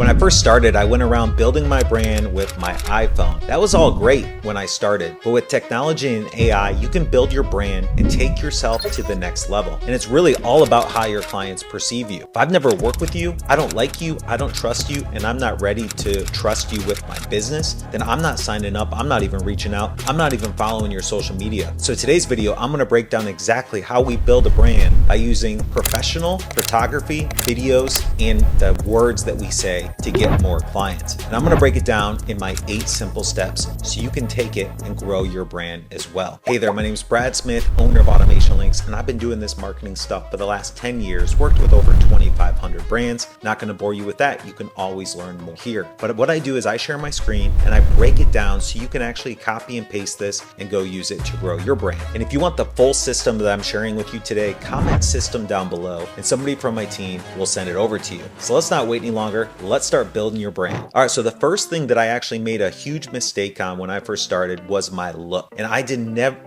When I first started, I went around building my brand with my iPhone. That was all great when I started, but with technology and AI, you can build your brand and take yourself to the next level. And it's really all about how your clients perceive you. If I've never worked with you, I don't like you, I don't trust you, and I'm not ready to trust you with my business, then I'm not signing up, I'm not even reaching out, I'm not even following your social media. So today's video, I'm gonna break down exactly how we build a brand by using professional photography, videos, and the words that we say to get more clients. And I'm gonna break it down in my 8 simple steps so you can take it and grow your brand as well. Hey there, my name is Brad Smith, owner of AutomationLinks, and I've been doing this marketing stuff for the last 10 years, worked with over 2,500 brands. Not gonna bore you with that, you can always learn more here. But what I do is I share my screen and I break it down so you can actually copy and paste this and go use it to grow your brand. And if you want the full system that I'm sharing with you today, comment system down below and somebody from my team will send it over to you. So let's not wait any longer, let's start building your brand. All right, so the first thing that I actually made a huge mistake on when I first started was my look. And I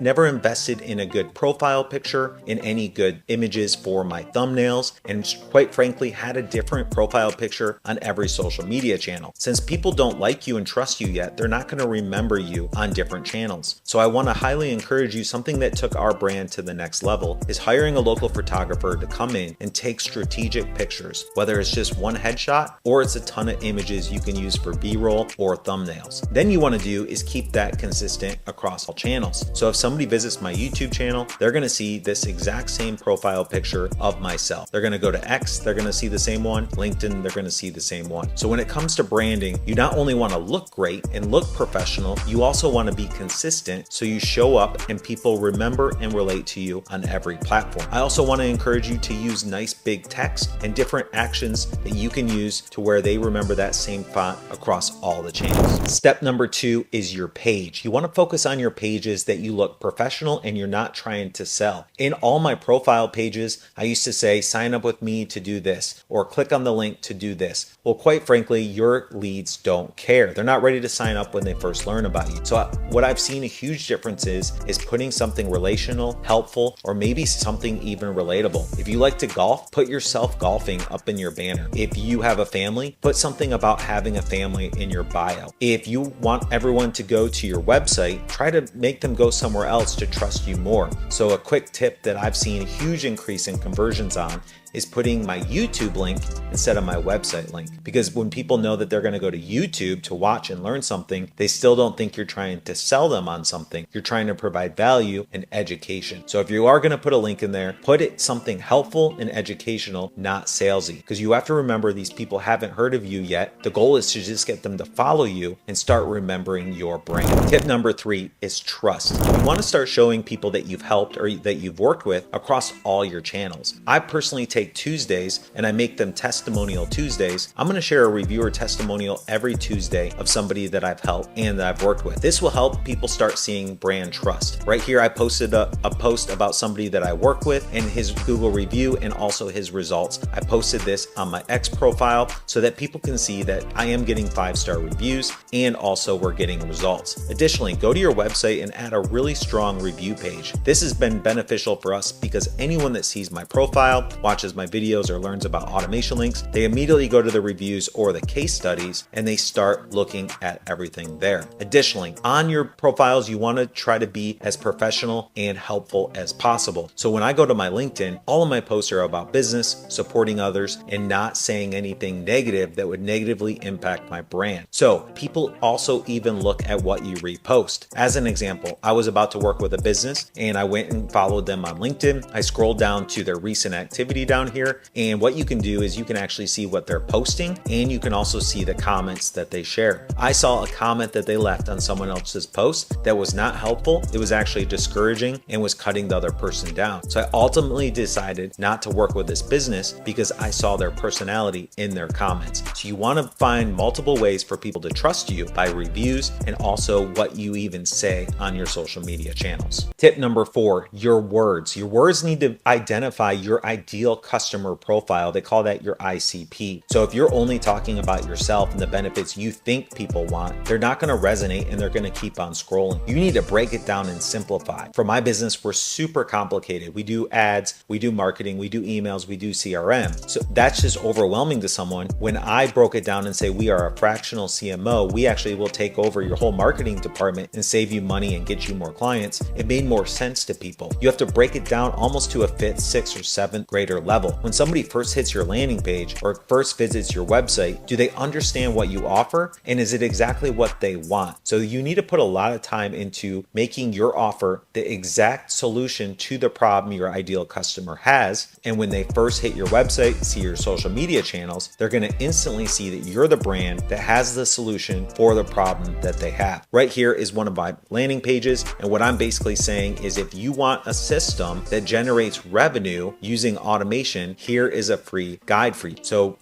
never invested in a good profile picture, in any good images for my thumbnails, and quite frankly had a different profile picture on every social media channel. Since people don't like you and trust you yet, they're not gonna remember you on different channels. So I wanna highly encourage you, something that took our brand to the next level is hiring a local photographer to come in and take strategic pictures, whether it's just one headshot or it's a ton of images you can use for B-roll or thumbnails. Then you want to do is keep that consistent across all channels. So if somebody visits my YouTube channel, they're going to see this exact same profile picture of myself. They're going to go to X, they're going to see the same one. LinkedIn, they're going to see the same one. So when it comes to branding, you not only want to look great and look professional, you also want to be consistent so you show up and people remember and relate to you on every platform. I also want to encourage you to use nice big text and different actions that you can use to where they remember that same font across all the channels. Step number 2 is your page. You want to focus on your pages that you look professional and you're not trying to sell. In all my profile pages, I used to say, sign up with me to do this, or click on the link to do this. Well, quite frankly, your leads don't care. They're not ready to sign up when they first learn about you. So what I've seen a huge difference is putting something relational, helpful, or maybe something even relatable. If you like to golf, put yourself golfing up in your banner. If you have a family, put something about having a family in your bio. If you want everyone to go to your website, try to make them go somewhere else to trust you more. So a quick tip that I've seen a huge increase in conversions on is putting my YouTube link instead of my website link. Because when people know that they're gonna go to YouTube to watch and learn something, they still don't think you're trying to sell them on something. You're trying to provide value and education. So if you are gonna put a link in there, put it something helpful and educational, not salesy. Because you have to remember these people haven't heard of you yet. The goal is to just get them to follow you and start remembering your brand. Tip number 3 is trust. You wanna start showing people that you've helped or that you've worked with across all your channels. I personally take Tuesdays and I make them testimonial Tuesdays. I'm going to share a reviewer testimonial every Tuesday of somebody that I've helped and that I've worked with. This will help people start seeing brand trust. Right here, I posted a post about somebody that I work with and his Google review and also his results. I posted this on my X profile so that people can see that I am getting 5-star reviews and also we're getting results. Additionally, go to your website and add a really strong review page. This has been beneficial for us because anyone that sees my profile, watches my videos, or learns about AutomationLinks, they immediately go to the reviews or the case studies and they start looking at everything there. Additionally, on your profiles, you want to try to be as professional and helpful as possible. So when I go to my LinkedIn, all of my posts are about business, supporting others, and not saying anything negative that would negatively impact my brand. So people also even look at what you repost. As an example, I was about to work with a business and I went and followed them on LinkedIn. I scrolled down to their recent activity down here, and what you can do is you can actually see what they're posting and you can also see the comments that they share. I saw a comment that they left on someone else's post that was not helpful. It was actually discouraging and was cutting the other person down. So I ultimately decided not to work with this business because I saw their personality in their comments. So you want to find multiple ways for people to trust you by reviews and also what you even say on your social media channels. Tip number 4, your words. Your words need to identify your ideal customer profile. They call that your ICP. So if you're only talking about yourself and the benefits you think people want, they're not going to resonate and they're going to keep on scrolling. You need to break it down and simplify. For my business, we're super complicated. We do ads, we do marketing, we do emails, we do CRM. So that's just overwhelming to someone. When I broke it down and say we are a fractional CMO, we actually will take over your whole marketing department and save you money and get you more clients, it made more sense to people. You have to break it down almost to a fifth, sixth, or seventh grader level. When somebody first hits your landing page or first visits your website, do they understand what you offer? And is it exactly what they want? So you need to put a lot of time into making your offer the exact solution to the problem your ideal customer has. And when they first hit your website, see your social media channels, they're going to instantly see that you're the brand that has the solution for the problem that they have. Right here is one of my landing pages. And what I'm basically saying is if you want a system that generates revenue using automation, here is a free guide for you. So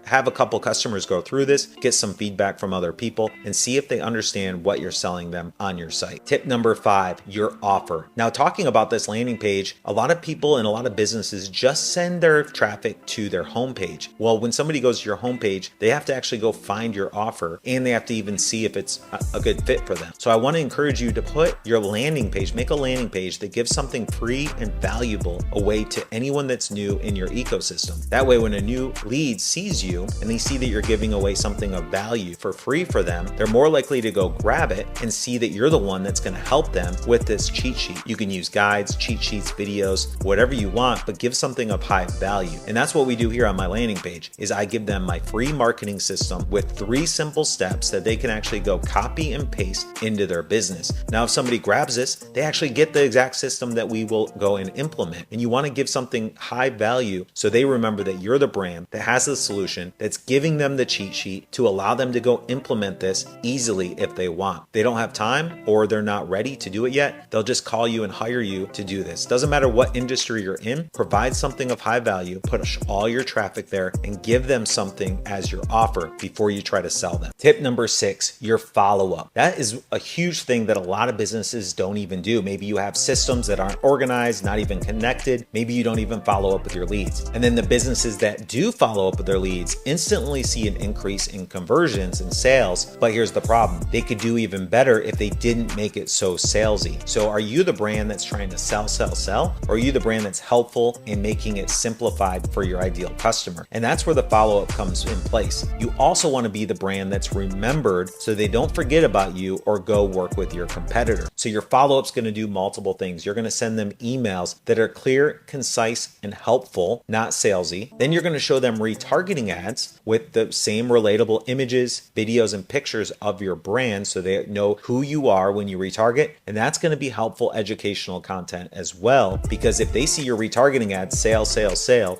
have a couple customers go through this, get some feedback from other people, and see if they understand what you're selling them on your site. Tip number 5, your offer. Now, talking about this landing page, a lot of people and a lot of businesses just send their traffic to their homepage. Well, when somebody goes to your homepage, they have to actually go find your offer and they have to even see if it's a good fit for them. So I want to encourage you to put your landing page, make a landing page that gives something free and valuable away to anyone that's new in your ecosystem. That way, when a new lead sees you and they see that you're giving away something of value for free for them, they're more likely to go grab it and see that you're the one that's going to help them with this cheat sheet. You can use guides, cheat sheets, videos, whatever you want, but give something of high value. And that's what we do here on my landing page is I give them my free marketing system with 3 simple steps that they can actually go copy and paste into their business. Now, if somebody grabs this, they actually get the exact system that we will go and implement. And you want to give something high value so they remember that you're the brand that has the solution that's giving them the cheat sheet to allow them to go implement this easily if they want. They don't have time or they're not ready to do it yet, they'll just call you and hire you to do this. Doesn't matter what industry you're in, provide something of high value, push all your traffic there and give them something as your offer before you try to sell them. Tip number 6, your follow-up. That is a huge thing that a lot of businesses don't even do. Maybe you have systems that aren't organized, not even connected. Maybe you don't even follow up with your leads. And then the businesses that do follow up with their leads instantly see an increase in conversions and sales. But here's the problem. They could do even better if they didn't make it so salesy. So are you the brand that's trying to sell? Or are you the brand that's helpful in making it simplified for your ideal customer? And that's where the follow-up comes in place. You also want to be the brand that's remembered so they don't forget about you or go work with your competitor. So your follow-up's going to do multiple things. You're going to send them emails that are clear, concise, and helpful, not salesy. Then you're going to show them retargeting ads with the same relatable images, videos, and pictures of your brand so they know who you are when you retarget. And that's going to be helpful educational content as well, because if they see your retargeting ads, sale,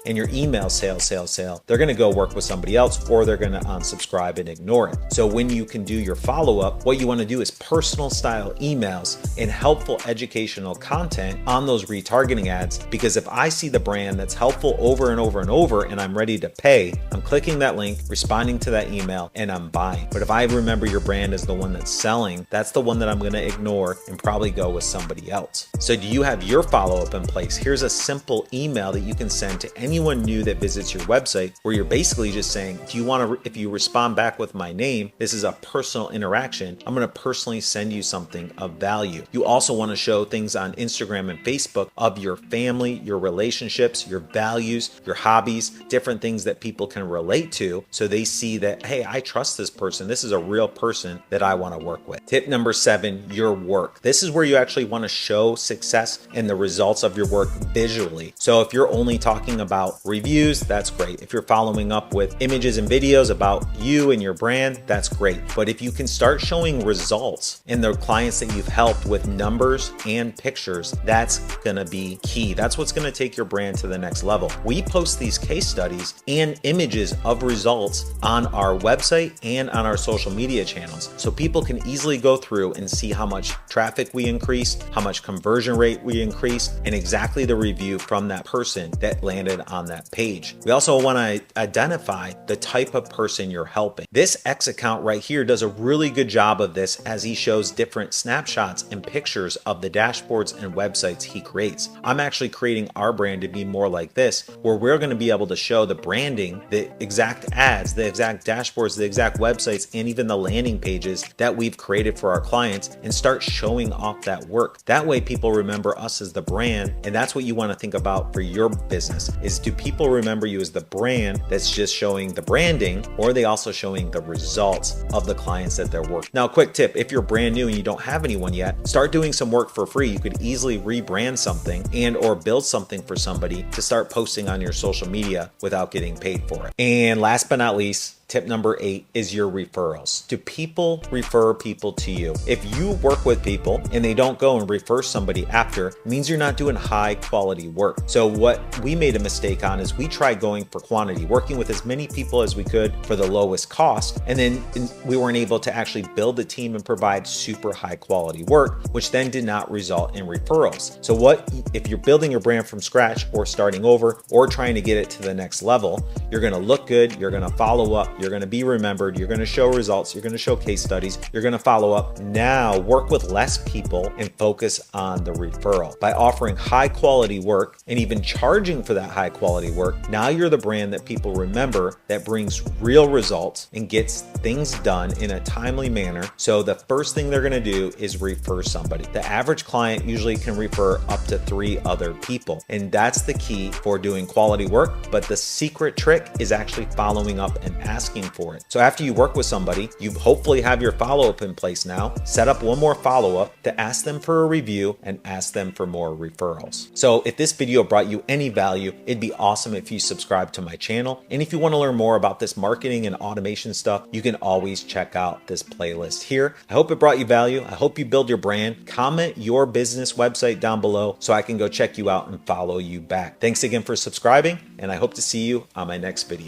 and your email, sale, they're going to go work with somebody else or they're going to unsubscribe and ignore it. So when you can do your follow-up, what you want to do is personal style emails and helpful educational content on those retargeting ads, because if I see the brand that's helpful over and over and over and I'm ready to pay, I'm clicking that link, responding to that email, and I'm buying. But if I remember your brand as the one that's selling, that's the one that I'm going to ignore and probably go with somebody else. So do you have your follow-up in place? Here's a simple email that you can send to anyone new that visits your website where you're basically just saying, if you respond back with my name, this is a personal interaction. I'm going to personally send you something of value. You also want to show things on Instagram and Facebook of your family, your relationships, your values, your hobbies, different things that people can relate to so they see that, hey, I trust this person. This is a real person that I want to work with. Tip number 7, your work. This is where you actually want to show success and the results of your work visually. So if you're only talking about reviews, that's great. If you're following up with images and videos about you and your brand, that's great. But if you can start showing results and the clients that you've helped with numbers and pictures, that's going to be key. That's what's going to take your brand to the next level. We post these case studies and images of results on our website and on our social media channels, so people can easily go through and see how much traffic we increased, how much conversion rate we increased, and exactly the review from that person that landed on that page. We also want to identify the type of person you're helping. This X account right here does a really good job of this as he shows different snapshots screenshots and pictures of the dashboards and websites he creates. I'm actually creating our brand to be more like this, where we're going to be able to show the branding, the exact ads, the exact dashboards, the exact websites, and even the landing pages that we've created for our clients, and start showing off that work. That way people remember us as the brand, and that's what you want to think about for your business, is do people remember you as the brand that's just showing the branding, or are they also showing the results of the clients that they're working? Now, quick tip, if you're brand new and you don't have anyone yet, start doing some work for free. You could easily rebrand something and or build something for somebody to start posting on your social media without getting paid for it. And last but not least, tip number 8 is your referrals. Do people refer people to you? If you work with people and they don't go and refer somebody after, it means you're not doing high quality work. So what we made a mistake on is we tried going for quantity, working with as many people as we could for the lowest cost, and then we weren't able to actually build a team and provide super high quality work, which then did not result in referrals. So what if you're building your brand from scratch, or starting over, or trying to get it to the next level? You're going to look good, you're going to follow up, you're going to be remembered, you're going to show results, you're going to show case studies, you're going to follow up. Now work with less people and focus on the referral. By offering high quality work and even charging for that high quality work, now you're the brand that people remember, that brings real results and gets things done in a timely manner. So the first thing they're going to do is refer somebody. The average client usually can refer up to 3 other people, and that's the key for doing quality work. But the secret trick is actually following up and asking for it. So after you work with somebody, you hopefully have your follow-up in place now. Set up one more follow-up to ask them for a review and ask them for more referrals. So if this video brought you any value, it'd be awesome if you subscribe to my channel. And if you want to learn more about this marketing and automation stuff, you can always check out this playlist here. I hope it brought you value. I hope you build your brand. Comment your business website down below so I can go check you out and follow you back. Thanks again for subscribing, and I hope to see you on my next video.